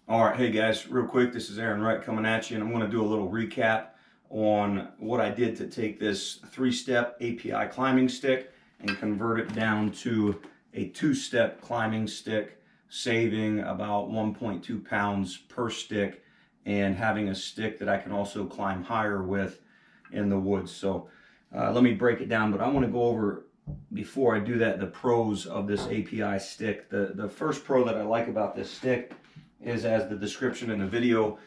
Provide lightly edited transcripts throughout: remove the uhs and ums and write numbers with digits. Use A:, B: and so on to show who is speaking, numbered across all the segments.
A: All right, hey guys, real quick, this is Aaron Wright coming at you, and I'm going to do a little recap on what I did to take this 3-step API climbing stick and convert it down to a 2-step climbing stick, saving about 1.2 pounds per stick and having a stick that I can also climb higher with in the woods. So let me break it down, but I want to go over, before I do that, the pros of this API stick. The first pro that I like about this stick is, as the description in the video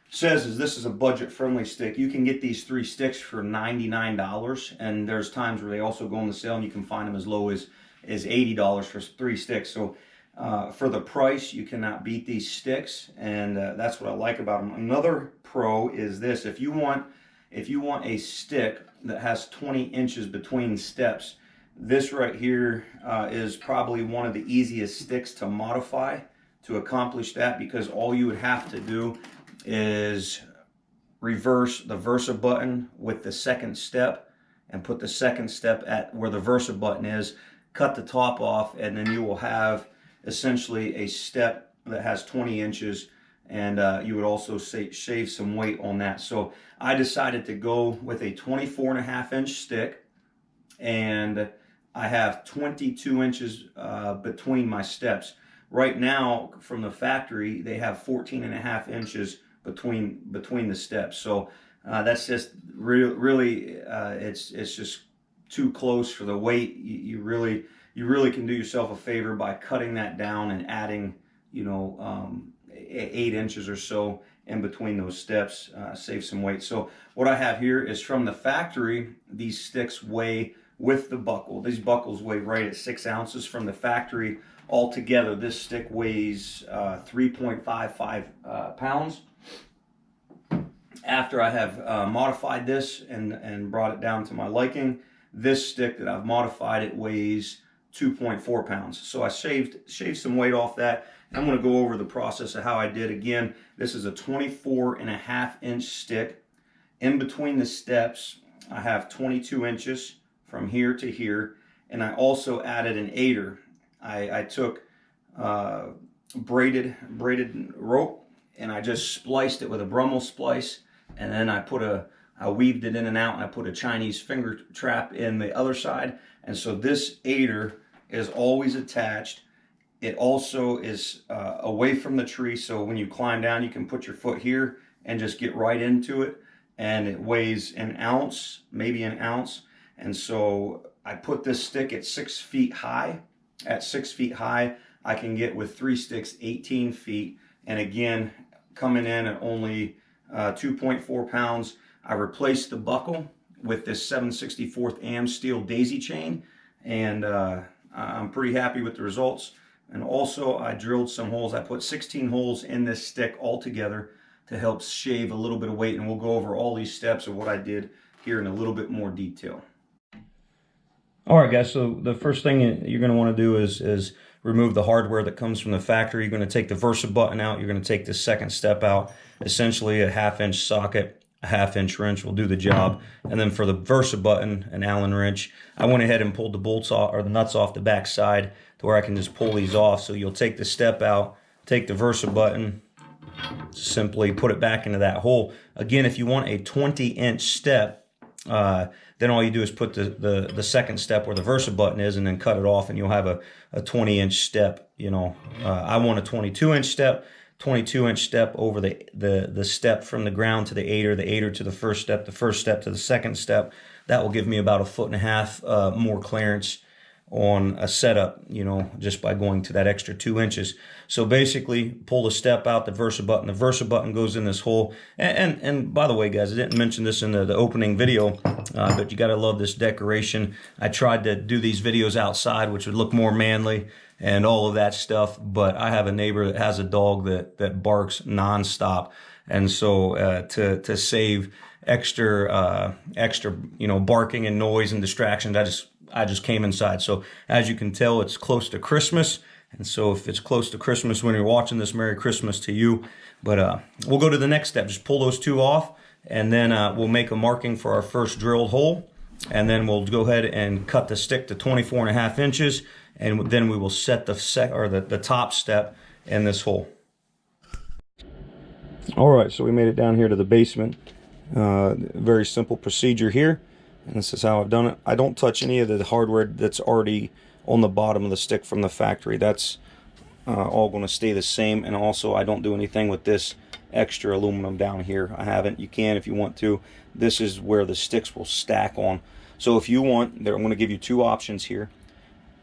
A: says, is this is a budget-friendly stick. You can get these 3 sticks for $99, and there's times where they also go on the sale and you can find them as low as $80 for 3 sticks. So for the price, you cannot beat these sticks, and that's what I like about them. Another pro is this: if you want a stick that has 20 inches between steps, this right here is probably one of the easiest sticks to modify to accomplish that, because all you would have to do is reverse the Versa button with the 2nd step and put the 2nd step at where the Versa button is, cut the top off, and then you will have essentially a step that has 20 inches, and you would also shave some weight on that. So I decided to go with a 24.5-inch stick, and I have 22 inches between my steps. Right now, from the factory, they have 14.5 inches between the steps. So that's just really it's just too close for the weight. You really can do yourself a favor by cutting that down and adding 8 inches or so in between those steps. Save some weight. So what I have here is from the factory. These sticks weigh, with the buckle, these buckles weigh right at 6 ounces from the factory. Altogether, this stick weighs 3.55 pounds. After I have modified this and brought it down to my liking, this stick that I've modified, it weighs 2.4 pounds. So I shaved some weight off that. I'm going to go over the process of how I did. Again, this is a 24.5-inch stick. In between the steps, I have 22 inches from here to here, and I also added an aider. I took braided rope, and I just spliced it with a Brummel splice, and then I weaved it in and out, and I put a Chinese finger trap in the other side. And so this aider is always attached. It also is away from the tree, so when you climb down, you can put your foot here and just get right into it. And it weighs an ounce, maybe an ounce. And so I put this stick at 6 feet high. At 6 feet high, I can get with 3 sticks 18 feet. And again, coming in at only 2.4 pounds, I replaced the buckle with this 7/64 AM steel daisy chain, and I'm pretty happy with the results. And also, I drilled some holes. I put 16 holes in this stick altogether to help shave a little bit of weight, and we'll go over all these steps of what I did here in a little bit more detail. All right, guys, so the first thing you're going to want to do is remove the hardware that comes from the factory. You're going to take the Versa button out. You're going to take the 2nd step out. Essentially, a 1/2-inch socket, a 1/2-inch wrench will do the job. And then for the Versa button, an Allen wrench, I went ahead and pulled the bolts off, or the nuts off the back side, to where I can just pull these off. So you'll take the step out, take the Versa button, simply put it back into that hole. Again, if you want a 20-inch step, then all you do is put the 2nd step where the Versa button is, and then cut it off, and you'll have a 20-inch step. I want a 22-inch step. 22-inch step over the step from the ground to the aider to the 1st step, the 1st step to the 2nd step. That will give me about 1.5 foot more clearance on a setup, just by going to that extra 2 inches. So basically, pull the step out, the Versa button goes in this hole. And by the way, guys, I didn't mention this in the opening video, but you got to love this decoration. I tried to do these videos outside, which would look more manly and all of that stuff, but I have a neighbor that has a dog that barks nonstop. And so to save extra barking and noise and distractions, I just came inside. So as you can tell, it's close to Christmas. And so if it's close to Christmas when you're watching this, Merry Christmas to you. But we'll go to the next step. Just pull those 2 off, and then we'll make a marking for our first drilled hole. And then we'll go ahead and cut the stick to 24.5 inches. And then we will set the top step in this hole. All right, so we made it down here to the basement. Very simple procedure here, and this is how I've done it. I don't touch any of the hardware that's already on the bottom of the stick from the factory. That's all going to stay the same, and also I don't do anything with this extra aluminum down here. I haven't. You can if you want to. This is where the sticks will stack on. So if you want, I'm going to give you two options here.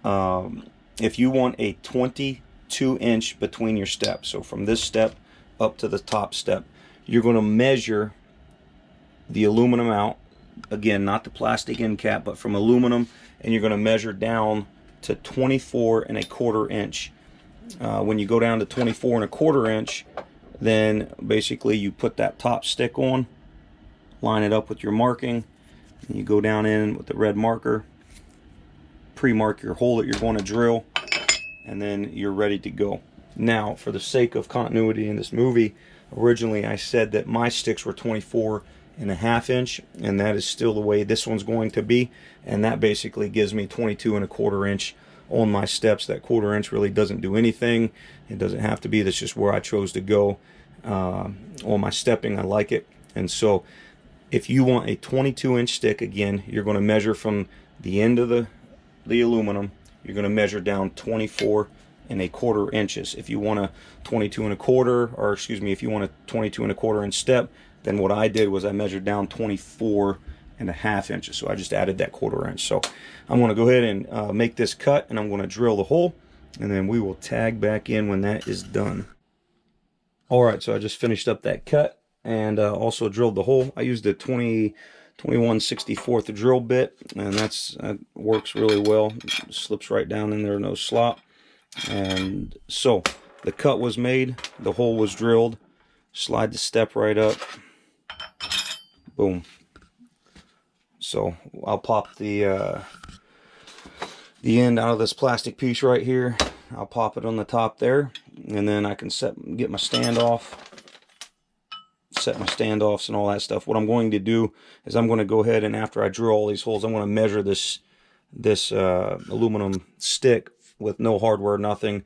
A: If you want a 22-inch between your steps, so from this step up to the top step, you're going to measure the aluminum out, again, not the plastic end cap, but from aluminum, and you're going to measure down to 24¼ inch. When you go down to 24¼ inch, then basically you put that top stick on, line it up with your marking, and you go down in with the red marker, pre-mark your hole that you're going to drill, and then you're ready to go. Now, for the sake of continuity in this movie, originally I said that my sticks were 24½ inch, and that is still the way this one's going to be, and that basically gives me 22¼ inch on my steps. That 1/4 inch really doesn't do anything. It doesn't have to be. That's just where I chose to go on my stepping. I like it. And so if you want a 22-inch stick, again, you're going to measure from the end of the aluminum. You're going to measure down 24¼ inches. If you want a 22¼ or excuse me, if you want a 22¼ inch step, then what I did was I measured down 24½ inches. So I just added that 1/4 inch. So I'm going to go ahead and make this cut, and I'm going to drill the hole, and then we will tag back in when that is done. All right, so I just finished up that cut and also drilled the hole. I used a 21/64 drill bit, and that works really well. It slips right down in there, no slop. And so the cut was made, the hole was drilled. Slide the step right up. Boom. So I'll pop the end out of this plastic piece right here. I'll pop it on the top there, and then I can get my standoff, set my standoffs and all that stuff. What I'm going to do is I'm going to go ahead, and after I drill all these holes, I'm going to measure this aluminum stick with no hardware, nothing,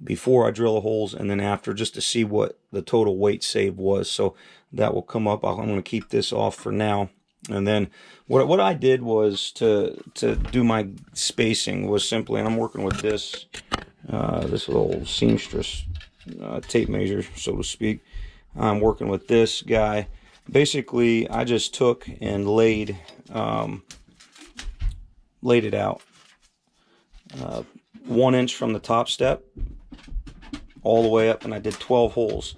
A: before I drill the holes, and then after, just to see what the total weight save was. So that will come up. I'm going to keep this off for now. And then what I did was to do my spacing was simply, and I'm working with this little seamstress tape measure, so to speak. I'm working with this guy. Basically, I just took and laid it out 1 inch from the top step all the way up, and I did 12 holes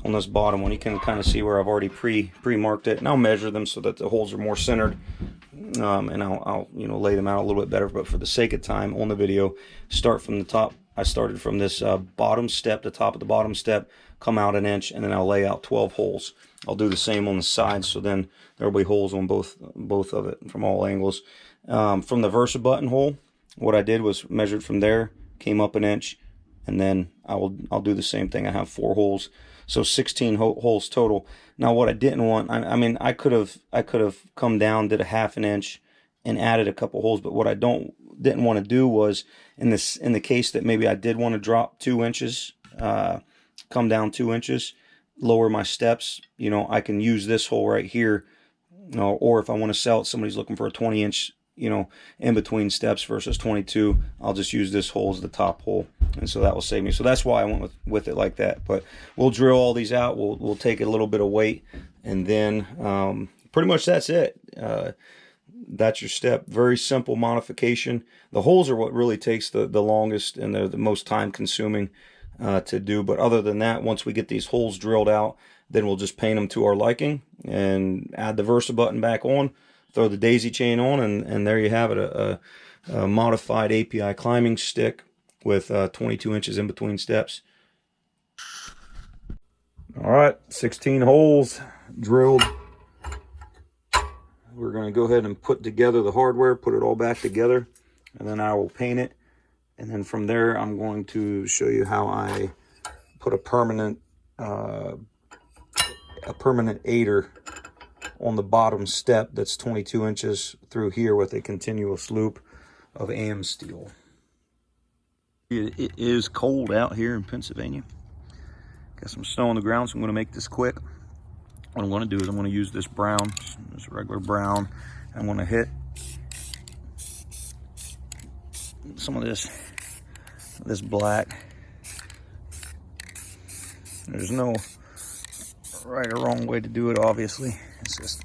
A: on this bottom one. You can kind of see where I've already pre-marked it, and I'll measure them so that the holes are more centered, and I'll lay them out a little bit better. But for the sake of time on the video, start from the top. I started from this bottom step, the top of the bottom step, come out 1 inch, and then I'll lay out 12 holes. I'll do the same on the sides, so then there'll be holes on both of it from all angles. From the Versa button hole, what I did was measured from there, came up 1 inch, and then I'll do the same thing. I have 4 holes, so 16 holes total. Now, what I didn't want, I mean, I could have come down, did a 1/2 inch, and added a couple holes. But what I didn't want to do was, in the case that maybe I did want to drop 2 inches, come down 2 inches, lower my steps. I can use this hole right here. Or if I want to sell it, somebody's looking for a 20-inch. In between steps versus 22, I'll just use this hole as the top hole, and so that will save me. So that's why I went with it like that. But we'll drill all these out. We'll take a little bit of weight, and then pretty much that's it. That's your step. Very simple modification. The holes are what really takes the longest, and they're the most time consuming to do. But other than that, once we get these holes drilled out, then we'll just paint them to our liking and add the Versa button back on. Throw the daisy chain on, and there you have it, a modified API climbing stick with 22 inches in between steps. All right, 16 holes drilled. We're going to go ahead and put together the hardware, put it all back together, and then I will paint it. And then from there, I'm going to show you how I put a permanent aider on the bottom step that's 22 inches through here with a continuous loop of AM steel. It is cold out here in Pennsylvania. Got some snow on the ground, so I'm gonna make this quick. What I'm gonna do is I'm gonna use this brown, this regular brown. I'm gonna hit some of this black. There's no right or wrong way to do it, obviously. It's just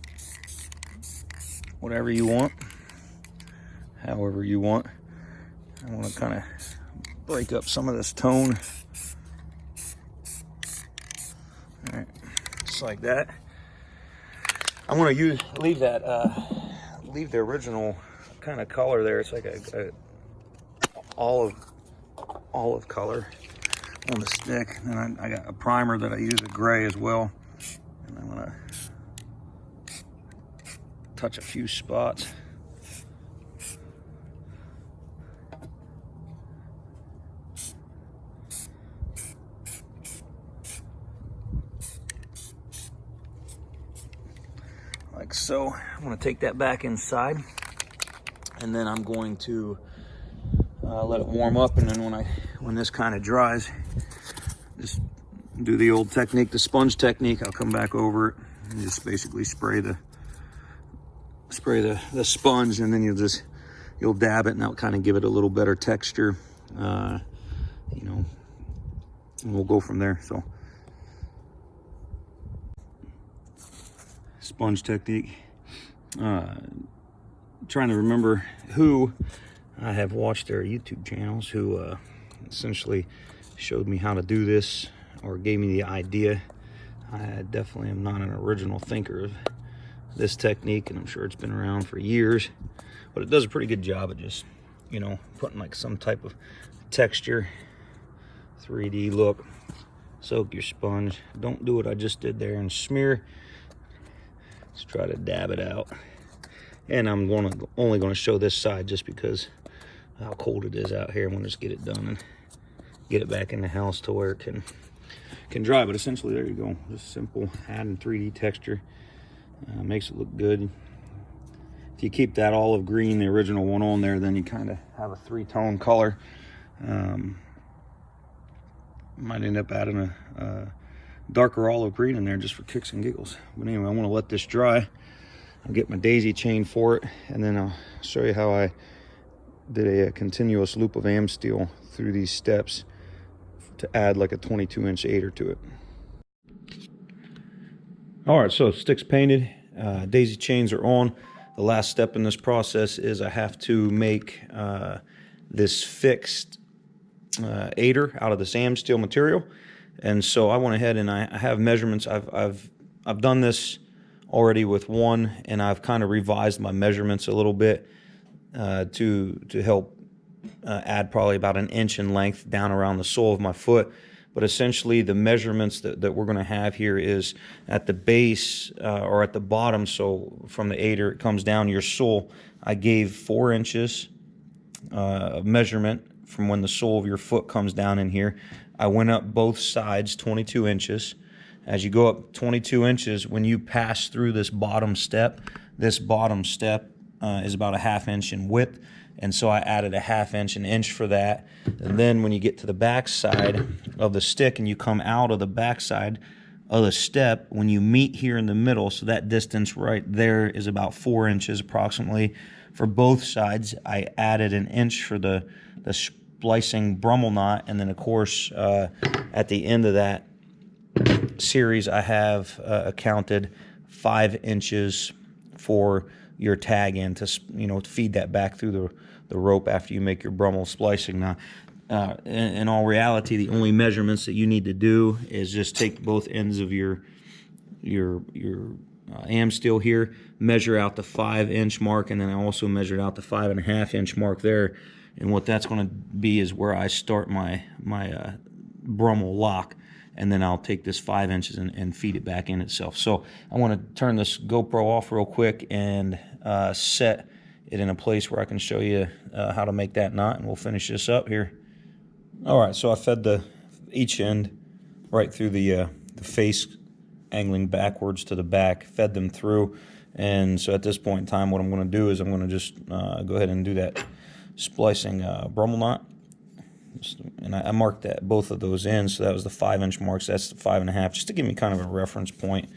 A: whatever you want, however you want. I want to kind of break up some of this tone. All right, just like that. I'm going to leave the original kind of color there. It's like a olive color on the stick. And I got a primer that I use, a gray as well. And I'm going to touch a few spots. Like so. I'm going to take that back inside, and then I'm going to let it warm up, and then when this kind of dries, just do the old technique, the sponge technique. I'll come back over it and just basically spray the sponge, and then you'll dab it, and that'll kind of give it a little better texture, you know, and we'll go from there. So sponge technique. Trying to remember who I have watched their YouTube channels who essentially showed me how to do this or gave me the idea. I definitely am not an original thinker of this technique, and I'm sure it's been around for years, but it does a pretty good job of just, you know, putting like some type of texture, 3D look. Soak your sponge. Don't do what I just did there and smear. Let's try to dab it out. And I'm only going to show this side just because how cold it is out here. I'm going to just get it done and get it back in the house to where it can dry. But essentially, there you go. Just simple adding 3D texture. Makes it look good. If you keep that olive green, the original one, on there, then you kind of have a three-tone color. Might end up adding a darker olive green in there just for kicks and giggles. But anyway, I want to let this dry. I'll get my daisy chain for it, and then I'll show you how I did a continuous loop of am steel through these steps to add like a 22-inch aider to it. All right, so stick's painted, daisy chains are on. The last step in this process is I have to make this fixed aider out of this am steel material. And so I went ahead and I have measurements. I've done this already with one, and I've kind of revised my measurements a little bit to help add probably about 1 inch in length down around the sole of my foot. But essentially the measurements that we're going to have here is at the base or at the bottom. So from the aider, it comes down your sole. I gave 4 inches of measurement from when the sole of your foot comes down in here. I went up both sides 22 inches. As you go up 22 inches, when you pass through this bottom step is about a 1/2 inch in width. And so I added a 1/2 inch, 1 inch for that. And then when you get to the back side of the stick and you come out of the back side of the step, when you meet here in the middle, so that distance right there is about 4 inches approximately for both sides. I added 1 inch for the splicing Brummel knot. And then of course, at the end of that series, I have counted 5 inches for your tag in to, you know, feed that back through the rope after you make your Brummel splicing knot. In all reality, the only measurements that you need to do is just take both ends of your am steel here, measure out the 5 inch mark, and then I also measured out the 5.5 inch mark there. And what that's going to be is where I start my Brummel lock, and then I'll take this 5 inches and feed it back in itself. So I want to turn this GoPro off real quick and set it in a place where I can show you how to make that knot, and we'll finish this up here. All right, so I fed each end right through the face, angling backwards to the back, fed them through. And so at this point in time, what I'm going to do is I'm going to just go ahead and do that splicing Brummel knot.
B: And I marked that both of those in, so that was the 5-inch marks. That's the 5.5, just to give me kind of a reference point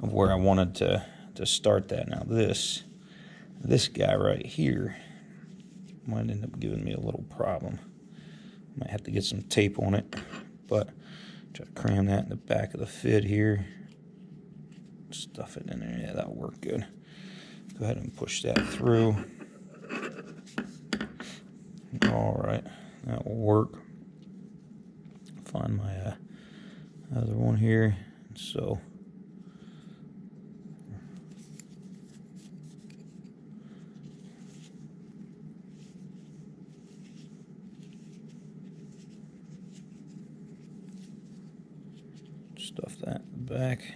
B: of where I wanted to start that. Now this guy right here might end up giving me a little problem. Might have to get some tape on it, but try to cram that in the back of the fit here. Stuff it in there. Yeah, that'll work good. Go ahead and push that through. All right, that will work. Find my other one here. So stuff that in the back.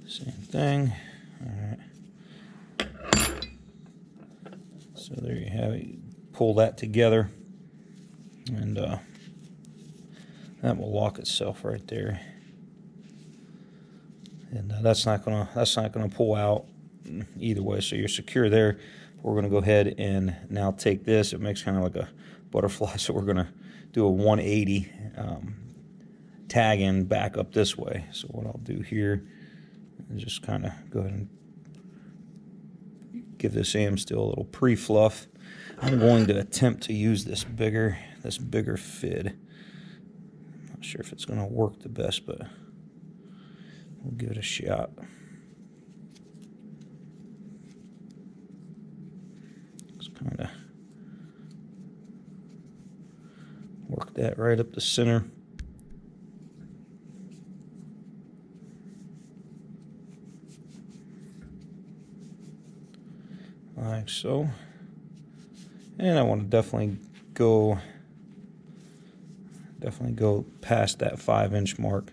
B: Same thing. All right. So there you have it. Pull that together, and that will lock itself right there. And that's not gonna pull out either way. So you're secure there. We're gonna go ahead and now take this. It makes kind of like a butterfly. So we're gonna do a 180 tag in back up this way. So what I'll do here is just kind of go ahead and give this AM still a little pre-fluff. I'm going to attempt to use this bigger fid. I'm not sure if it's going to work the best, but we'll give it a shot. Just kind of work that right up the center. Like so. And I want to definitely go past that 5-inch mark.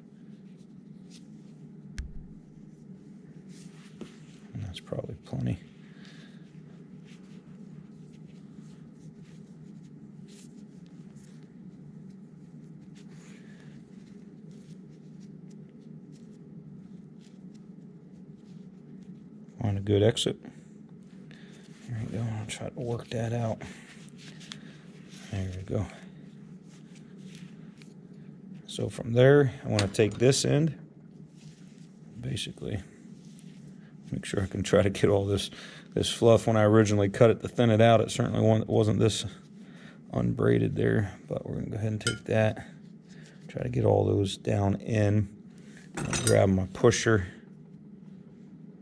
B: And that's probably plenty. Find a good exit. There we go. I'll try to work that out. There we go. So from there, I want to take this end, basically make sure I can try to get all this fluff. When I originally cut it to thin it out, it certainly wasn't this unbraided there, but we're going to go ahead and take that, try to get all those down in. I'll grab my pusher,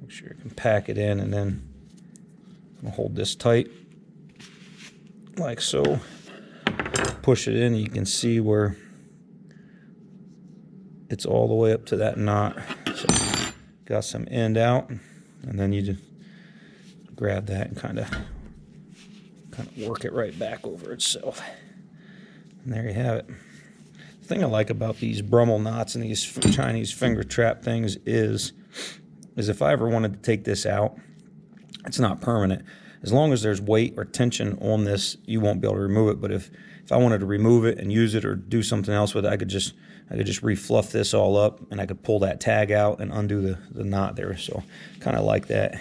B: make sure I can pack it in, and then I'll hold this tight like so. Push it in, you can see where it's all the way up to that knot. So got some end out, and then you just grab that and kind of work it right back over itself. And there you have it. The thing I like about these Brummel knots and these Chinese finger trap things is if I ever wanted to take this out, it's not permanent. As long as there's weight or tension on this, you won't be able to remove it. But if I wanted to remove it and use it or do something else with it, I could just refluff this all up, and I could pull that tag out and undo the knot there. So kind of like that.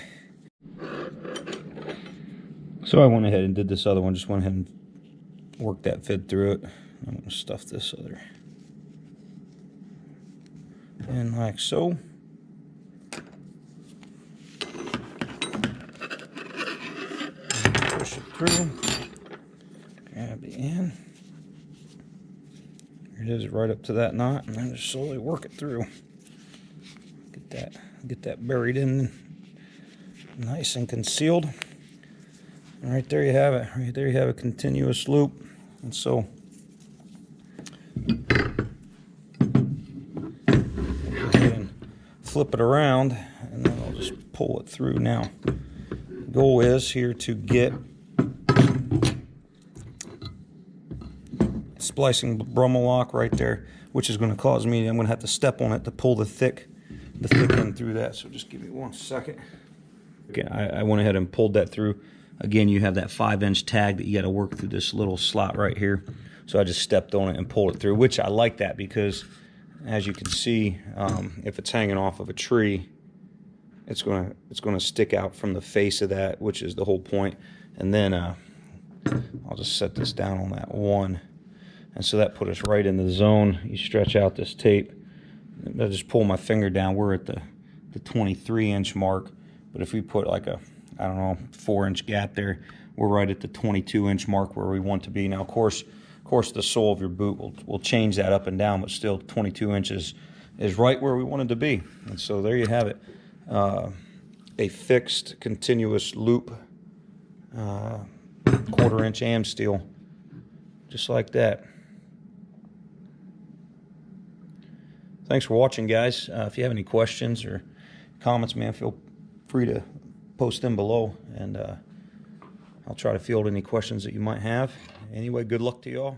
B: So I went ahead and did this other one. Just went ahead and worked that fit through it. I'm going to stuff this other in like so. Push it through. Grab the end. Here it is, right up to that knot, and then just slowly work it through. Get that buried in, nice and concealed. And right there you have it. Right there you have a continuous loop. And so go ahead and flip it around, and then I'll just pull it through. Now, the goal is here to get splicing Brummel lock right there, which is going to cause me, I'm going to have to step on it to pull the thick end through that. So just give me 1 second. Okay, I went ahead and pulled that through. Again, you have that 5-inch tag that you got to work through this little slot right here. So I just stepped on it and pulled it through, which I like that because, as you can see, if it's hanging off of a tree, it's going to stick out from the face of that, which is the whole point. And then I'll just set this down on that 1. And so that put us right in the zone. You stretch out this tape. I just pull my finger down. We're at the 23-inch mark. But if we put like a, I don't know, 4-inch gap there, we're right at the 22-inch mark where we want to be. Now, of course, the sole of your boot will change that up and down, but still 22 inches is right where we wanted to be. And so there you have it. A fixed continuous loop 1/4-inch am steel, just like that. Thanks for watching, guys. If you have any questions or comments, man, feel free to post them below, and I'll try to field any questions that you might have. Anyway, good luck to y'all.